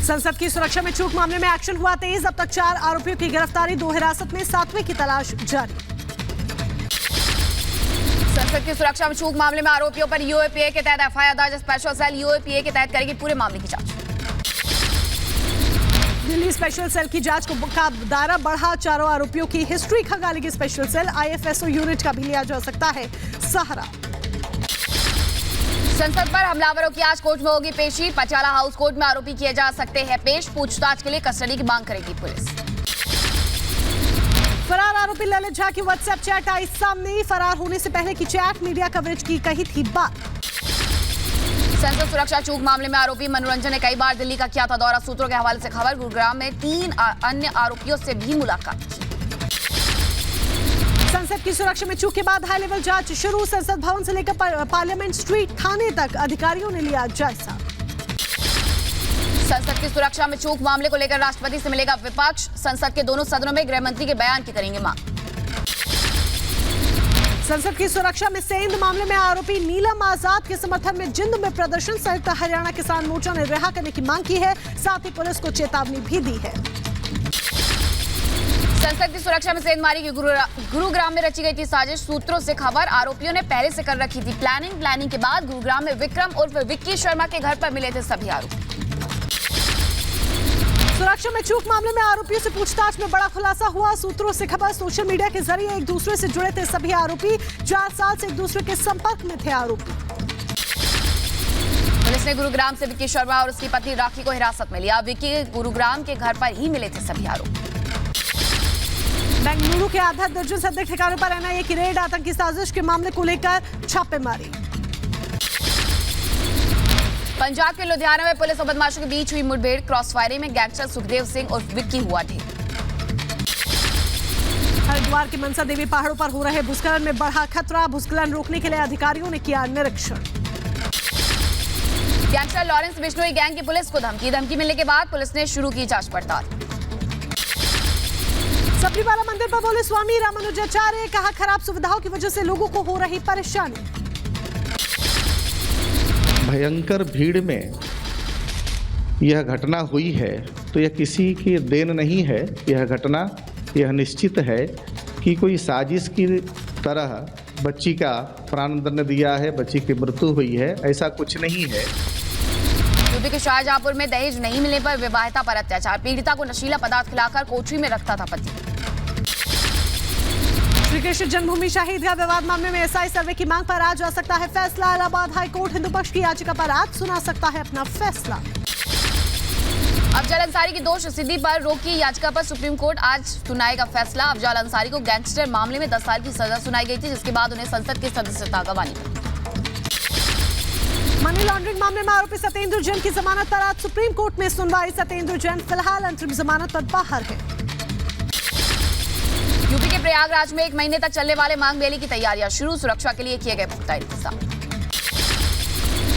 संसद की सुरक्षा में चूक मामले में एक्शन हुआ तेज। अब तक 4 आरोपियों की गिरफ्तारी, 2 हिरासत में, 7वें की तलाश जारी। संसद की सुरक्षा में चूक मामले में आरोपियों पर यूएपीए के तहत एफआईआर दर्ज। स्पेशल सेल यूएपीए के तहत करेगी पूरे मामले की जांच। दिल्ली स्पेशल सेल की जांच का दायरा बढ़ा। 4 आरोपियों की हिस्ट्री खंगालेगी स्पेशल सेल। आईएफएसओ यूनिट का भी लिया जा सकता है सहारा। संसद पर हमलावरों की आज कोर्ट में होगी पेशी। पटियाला हाउस कोर्ट में आरोपी किए जा सकते हैं पेश। पूछताछ के लिए कस्टडी की मांग करेगी पुलिस। फरार आरोपी ललित झा की व्हाट्सएप चैट आई सामने। फरार होने से पहले की चैट, मीडिया कवरेज की कही थी बात। संसद सुरक्षा चूक मामले में आरोपी मनोरंजन ने कई बार दिल्ली का किया था दौरा। सूत्रों के हवाले से खबर, गुरुग्राम में 3 अन्य आरोपियों से भी मुलाकात की। संसद की सुरक्षा में चूक के बाद हाई लेवल जांच शुरू। संसद भवन से लेकर पार्लियामेंट स्ट्रीट थाने तक अधिकारियों ने लिया जायजा। संसद की सुरक्षा में चूक मामले को लेकर राष्ट्रपति से मिलेगा विपक्ष। संसद के दोनों सदनों में गृह मंत्री के बयान की करेंगे मांग। संसद की सुरक्षा में सेंध मामले में आरोपी नीलम आजाद के समर्थन में जिंद में प्रदर्शन। संयुक्त हरियाणा किसान मोर्चा ने रिहा करने की मांग की है। साथ ही पुलिस को चेतावनी भी दी है। संसद की सुरक्षा में सेंधमारी की गुरुग्राम में रची गई थी साजिश। सूत्रों से खबर, आरोपियों ने पहले से कर रखी थी प्लानिंग के बाद गुरुग्राम में विक्रम उर्फ विक्की शर्मा के घर पर मिले थे सभी आरोपी। सुरक्षा में चूक मामले में आरोपियों से पूछताछ में बड़ा खुलासा हुआ। सूत्रों से खबर, सोशल मीडिया के जरिए एक दूसरे से जुड़े थे सभी आरोपी। 4 साल से एक दूसरे के संपर्क में थे आरोपी। पुलिस ने गुरुग्राम से विक्की शर्मा और उसकी पत्नी राखी को हिरासत में लिया। विक्की गुरुग्राम के घर पर ही मिले थे सभी आरोपी। बेंगलुरु के आधा दर्जन से अधिक ठिकानों पर एनआईए की रेड। आतंकी साजिश के मामले को लेकर छापेमारी। पंजाब के लुधियाना में पुलिस और बदमाशों के बीच हुई मुठभेड़। क्रॉस फायरिंग में गैंगस्टर सुखदेव सिंह और विक्की हुआ ढेर। हरिद्वार के मनसा देवी पहाड़ों पर हो रहे भूस्खलन में बढ़ा खतरा। भूस्खलन रोकने के लिए अधिकारियों ने किया निरीक्षण। गैंगस्टर लॉरेंस बिश्नोई गैंग की पुलिस को धमकी मिलने के बाद पुलिस ने शुरू की जांच पड़ताल। सबरीमाला मंदिर पर बोले स्वामी रामानुजाचार्य, कहा खराब सुविधाओं की वजह से लोगों को हो रही परेशानी। भयंकर भीड़ में यह घटना हुई है तो यह किसी की देन नहीं है। यह घटना यह निश्चित है कि कोई साजिश की तरह बच्ची का प्राण दंड दिया है, बच्ची की मृत्यु हुई है, ऐसा कुछ नहीं है। यूपी के शाहजहांपुर में दहेज नहीं मिलने पर विवाहिता पर अत्याचार। पीड़िता को नशीला पदार्थ खिलाकर कोठरी में रखता था पति। श्री कृष्ण जन्मभूमि शहीदगाह विवाद मामले में एसआई सर्वे की मांग पर आज आ सकता है फैसला। इलाहाबाद हाईकोर्ट हिंदू पक्ष की याचिका पर आज सुना सकता है अपना फैसला। अफजल अंसारी की दोष सिद्धि पर रोक की याचिका पर सुप्रीम कोर्ट आज सुनाएगा फैसला। अफजल अंसारी को गैंगस्टर मामले में 10 साल की सजा सुनाई गई थी, जिसके बाद उन्हें संसद की सदस्यता गंवानी पड़ी। मनी लॉन्ड्रिंग मामले में आरोपी सत्येंद्र जैन की जमानत पर आज सुप्रीम कोर्ट में सुनवाई। सत्येंद्र जैन फिलहाल अंतरिम जमानत पर बाहर है। यूपी के प्रयागराज में 1 महीने तक चलने वाले माघ मेले की तैयारियां शुरू। सुरक्षा के लिए किए गए पुख्ता इंतजाम।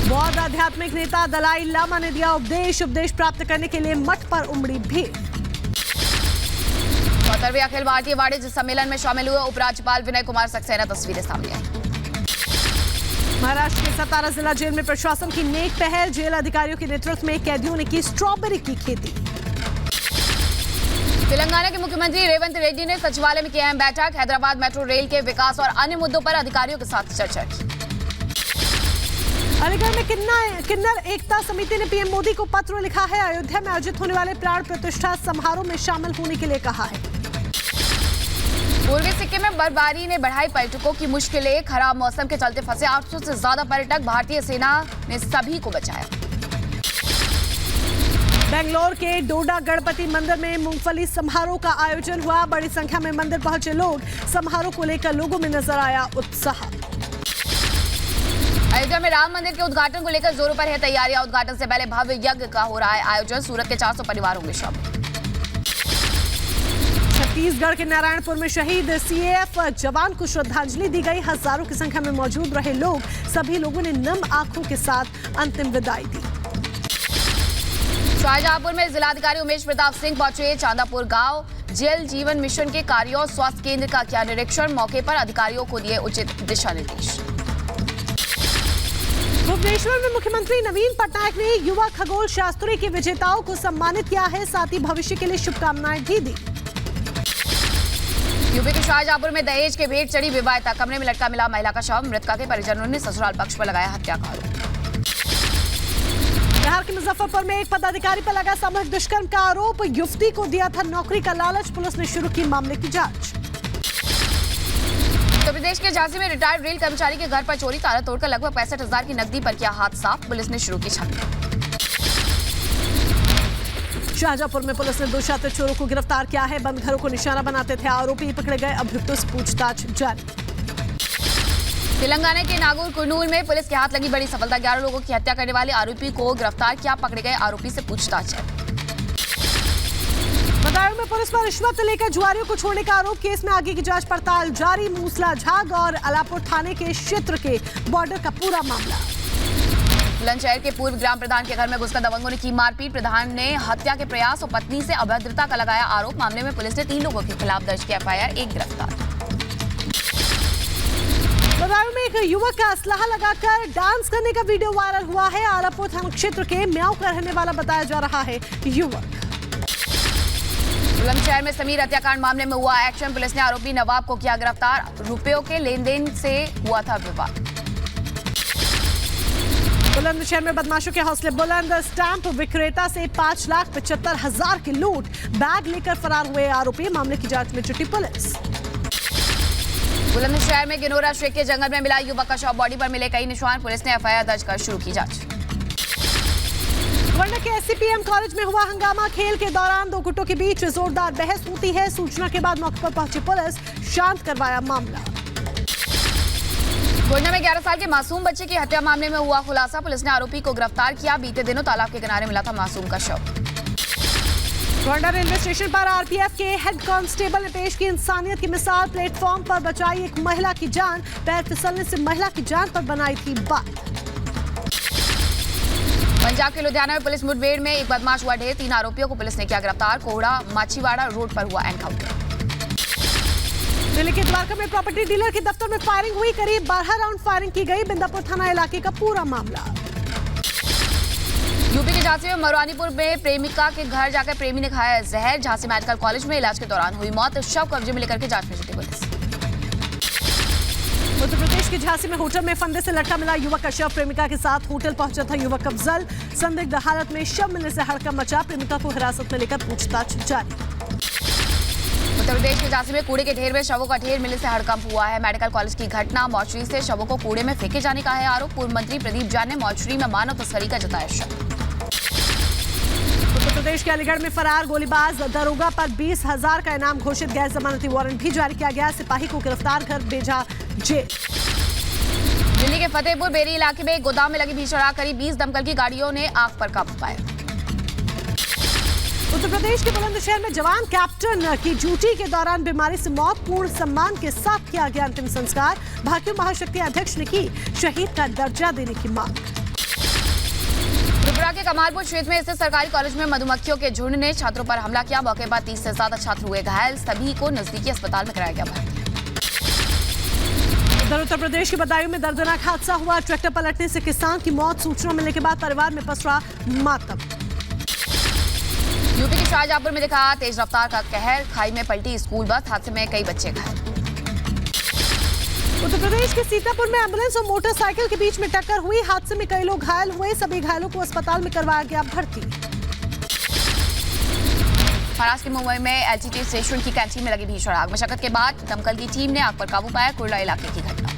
बौद्ध आध्यात्मिक नेता दलाई लामा ने दिया उपदेश प्राप्त करने के लिए मठ पर उमड़ी भीड़। 74वें अखिल भारतीय वाणिज्य सम्मेलन में शामिल हुए उपराज्यपाल विनय कुमार सक्सेना। तस्वीरें सामने आई। महाराष्ट्र के सतारा जिला जेल में प्रशासन की नेक पहल। जेल अधिकारियों के नेतृत्व में कैदियों ने की स्ट्रॉबेरी की खेती। तेलंगाना के मुख्यमंत्री रेवंत रेड्डी ने सचिवालय में किया बैठक। हैदराबाद मेट्रो रेल के विकास और अन्य मुद्दों पर अधिकारियों के साथ चर्चा की। अलीगढ़ में किन्नर एकता समिति ने पीएम मोदी को पत्र लिखा है। अयोध्या में आयोजित होने वाले प्राण प्रतिष्ठा समारोह में शामिल होने के लिए कहा है। पूर्वी सिक्किम में बर्फबारी ने बढ़ाई पर्यटकों की मुश्किलें। खराब मौसम के चलते फंसे 800 से ज्यादा पर्यटक। भारतीय सेना ने सभी को बचाया। बेंगलोर के डोडा गणपति मंदिर में मूंगफली समारोह का आयोजन हुआ। बड़ी संख्या में मंदिर पहुंचे लोग। समारोह को लेकर लोगों में नजर आया उत्साह। अयोध्या में राम मंदिर के उद्घाटन को लेकर जोरों पर है तैयारियां। उद्घाटन से पहले भव्य यज्ञ का हो रहा है आयोजन। सूरत के 400 परिवारों में शामिल। छत्तीसगढ़ के नारायणपुर में शहीद सीएएफ जवान को श्रद्धांजलि दी गई। हजारों की संख्या में मौजूद रहे लोग। सभी लोगों ने नम आंखों के साथ अंतिम विदाई दी। शाहजहांपुर में जिलाधिकारी उमेश प्रताप सिंह पहुंचे। चांदापुर गांव जल जीवन मिशन के कार्यों और स्वास्थ्य केंद्र का किया निरीक्षण। मौके पर अधिकारियों को दिए उचित दिशा निर्देश। भुवनेश्वर में मुख्यमंत्री नवीन पटनायक ने युवा खगोल शास्त्री के विजेताओं को सम्मानित किया है, साथ ही भविष्य के लिए शुभकामनाएं भी दी। यूपी के शाहजहांपुर में दहेज के भेंट चढ़ी विवाहिता, कमरे में लटका मिला महिला का शव, मृतका के परिजनों ने ससुराल पक्ष पर लगाया हत्या का आरोप। बिहार के मुजफ्फरपुर में एक पदाधिकारी पर लगा सामूहिक दुष्कर्म का आरोप, युवती को दिया था नौकरी का लालच, पुलिस ने शुरू की मामले की जांच। उत्तर प्रदेश के झांसी में रिटायर्ड रेल कर्मचारी के घर पर चोरी, ताला तोड़कर लगभग 65,000 की नकदी पर किया हाथ साफ, पुलिस ने शुरू की छानबीन। शाहजहांपुर में पुलिस ने 2 शातिर चोरों को गिरफ्तार किया है, बंद घरों को निशाना बनाते थे आरोपी, पकड़े गए अभियुक्तों से पूछताछ जारी। तेलंगाना के नागौर कुरनूल में पुलिस के हाथ लगी बड़ी सफलता, 11 लोगों की हत्या करने वाले आरोपी को गिरफ्तार किया, पकड़े गए आरोपी से पूछताछ जारी। बदायूं में पुलिस पर रिश्वत लेकर जुआरियों को छोड़ने का आरोप, केस में आगे की जांच पड़ताल जारी, मूसला झाग और अलापुर थाने के क्षेत्र के बॉर्डर का पूरा मामला। बुलंदशहर के पूर्व ग्राम प्रधान के घर में घुसकर दबंगों ने की मारपीट, प्रधान ने हत्या के प्रयास और पत्नी से अभद्रता का लगाया आरोप, मामले में पुलिस ने 3 लोगों के खिलाफ दर्ज किया एफआईआर, 1 गिरफ्तार। बदायूं में एक युवक का असलहा लगाकर डांस करने का वीडियो वायरल हुआ है, आलापुर थाना क्षेत्र के म्याऊ का रहने वाला बताया जा रहा है युवक। बुलंदशहर में समीर हत्याकांड मामले में हुआ एक्शन, पुलिस ने आरोपी नवाब को किया गिरफ्तार, रुपयों के लेन देन से हुआ था विवाद। बुलंदशहर में बदमाशों के हौसले बुलंद, स्टैंप विक्रेता से 5,75,000 की लूट, बैग लेकर फरार हुए आरोपी, मामले की जांच में जुटी पुलिस। बुलंदशहर में गिनोरा शेख के जंगल में मिला युवक का शव, बॉडी पर मिले कई निशान, पुलिस ने एफआईआर दर्ज कर शुरू की जांच। गोंडा के एससीपीएम कॉलेज में हुआ हंगामा, खेल के दौरान 2 गुटों के बीच जोरदार बहस होती है, सूचना के बाद मौके पर पहुंची पुलिस, शांत करवाया मामला। गोंडा में 11 साल के मासूम बच्चे की हत्या मामले में हुआ खुलासा, पुलिस ने आरोपी को गिरफ्तार किया, बीते दिनों तालाब के किनारे मिला था मासूम का शव। गोंडा रेलवे स्टेशन पर आरपीएफ के हेड कांस्टेबल ने पेश की इंसानियत की मिसाल, प्लेटफॉर्म पर बचाई एक महिला की जान, पैर फिसलने से महिला की जान पर बनाई थी बात। पंजाब के लुधियाना में पुलिस मुठभेड़ में एक बदमाश हुआ ढेर, 3 आरोपियों को पुलिस ने किया गिरफ्तार, कोहड़ा माछीवाड़ा रोड पर हुआ एनकाउंटर। दिल्ली के द्वारका में प्रॉपर्टी डीलर के दफ्तर में फायरिंग हुई, करीब 12 राउंड फायरिंग की गई, बिंदापुर थाना इलाके का पूरा मामला। यूपी के झांसी में मरवानीपुर में प्रेमिका के घर जाकर प्रेमी ने खाया जहर, झांसी मेडिकल कॉलेज में इलाज के दौरान हुई मौत, शव कब्जे में लेकर के जांच में जुटी पुलिस। उत्तर प्रदेश के झांसी में होटल में फंदे से लटका मिला युवक का शव, प्रेमिका के साथ होटल पहुंचा था युवक अफजल, संदिग्ध हालत में शव मिलने से हड़कंप मचा, प्रेमिका को हिरासत में लेकर पूछताछ जारी। उत्तर प्रदेश के झांसी में कूड़े के ढेर में शवों का ढेर मिलने से हड़कंप हुआ है, मेडिकल कॉलेज की घटना, मॉर्चरी से शवों को कूड़े में फेंके जाने का है आरोप, पूर्व मंत्री प्रदीप जान ने मॉर्चरी में मानव तस्करी का जताया शक। उत्तर प्रदेश के अलीगढ़ में फरार गोलीबाज दरोगा पर 20,000 का इनाम घोषित, गैर जमानती वारंट भी जारी किया गया, सिपाही को गिरफ्तार कर भेजा जेल। दिल्ली के फतेहपुर बेरी इलाके में एक गोदाम में लगी भीषण आग, करीब 20 दमकल की गाड़ियों ने आग पर काबू पाया। उत्तर प्रदेश के बुलंदशहर में जवान कैप्टन की ड्यूटी के दौरान बीमारी से मौत, पूर्ण सम्मान के साथ किया गया अंतिम संस्कार, भारतीय महाशक्ति अध्यक्ष ने की शहीद का दर्जा देने की मांग। त्रिपुरा के कमालपुर क्षेत्र में स्थित सरकारी कॉलेज में मधुमक्खियों के झुंड ने छात्रों पर हमला किया, मौके पर 30 से ज्यादा छात्र हुए घायल, सभी को नजदीकी अस्पताल में कराया गया भर्ती। उधर उत्तर प्रदेश के बदायूं में दर्दनाक हादसा हुआ, ट्रैक्टर पलटने से किसान की मौत, सूचना मिलने के बाद परिवार में पसरा मातम। यूपी के शाहजहांपुर में दिखा तेज रफ्तार का कहर, खाई में पलटी स्कूल बस, हादसे में कई बच्चे घायल। उत्तर प्रदेश के सीतापुर में एम्बुलेंस और मोटरसाइकिल के बीच में टक्कर हुई, हादसे में कई लोग घायल हुए, सभी घायलों को अस्पताल में करवाया गया भर्ती। महाराष्ट्र के मुंबई में एलटीटी स्टेशन की कैंटीन में लगी भीषण आग, मशक्कत के बाद दमकल की टीम ने आग पर काबू पाया, कुर्ला इलाके की घटना।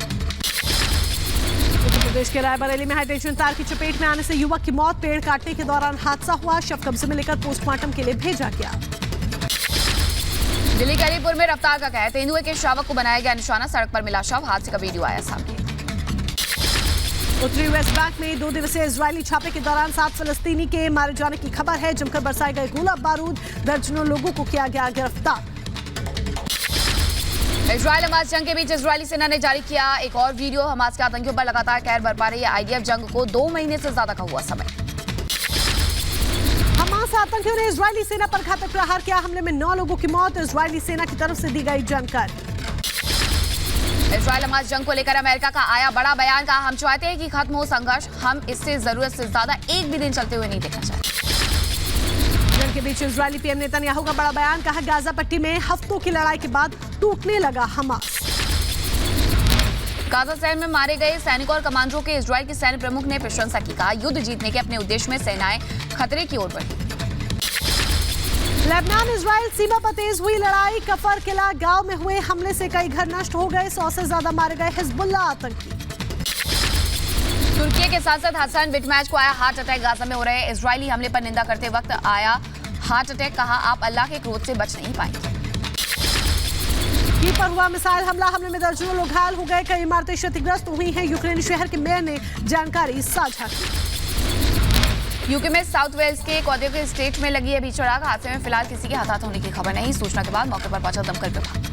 उत्तर प्रदेश के रायबरेली में हाईटेंशन तार की चपेट में आने से युवक की मौत, पेड़ काटने के दौरान हादसा हुआ, शव कब्जे में लेकर पोस्टमार्टम के लिए भेजा गया। दिल्ली के अलीपुर में रफ्तार का कहर, तेंदुए के शावक को बनाया गया निशाना, सड़क पर मिला शव, हादसे का वीडियो आया सामने। उत्तरी वेस्ट बैंक में 2 दिवसीय इजरायली छापे के दौरान 7 फलस्तीनी के मारे जाने की खबर है, जमकर बरसाए गए गोला बारूद, दर्जनों लोगों को किया गया गिरफ्तार। इजरायल हमास जंग के बीच इजरायली सेना ने जारी किया एक और वीडियो, हमास के आतंकियों पर लगातार कहर बरपा रही है आईडीएफ, जंग को 2 महीने से ज्यादा का हुआ समय। हमास आतंकियों ने इजरायली सेना पर घातक प्रहार किया, हमले में 9 लोगों की मौत, इजरायली सेना की तरफ से दी गई जानकारी। इजराइल हमास जंग को लेकर अमेरिका का आया बड़ा बयान। कहा हम चाहते हैं कि खत्म हो संघर्ष, हम इससे जरूरत से ज्यादा एक भी दिन चलते हुए नहीं देखना चाहते। जंग के बीच इजरायली पीएम नेतन्याहू का बड़ा बयान। कहा गाजा पट्टी में हफ्तों की लड़ाई के बाद टूटने लगा हमास। गाजा शहर में मारे गए सैनिकों और कमांडरों के इजराइल के सैन्य प्रमुख ने प्रशंसा की। कहा युद्ध जीतने के अपने उद्देश्य में सेनाएं खतरे की ओर बढ़ी। लेबनान इजराइल सीमा पर तेज हुई लड़ाई। कफर किला गांव में हुए हमले से कई घर नष्ट हो गए। 100 से ज्यादा मारे गए हिजबुल्लाह आतंकी। तुर्की के सांसद हसन बिटमैच को आया हार्ट अटैक। गाजा में हो रहे इजरायली हमले पर निंदा करते वक्त आया हार्ट अटैक। कहा आप अल्लाह के क्रोध से बच नहीं पाएंगे। की पर हुआ मिसाइल हमला। हमले में दर्जनों लोग घायल हो गए। कई इमारतें क्षतिग्रस्त हुई हैं। यूक्रेनी शहर के मेयर ने जानकारी साझा की। यूके में साउथ वेल्स के एक औद्योगिक स्टेट में लगी है भीषण आग। हादसे में फिलहाल किसी के हताहत होने की खबर नहीं। सूचना के बाद मौके पर पहुंचा दमकल विभाग।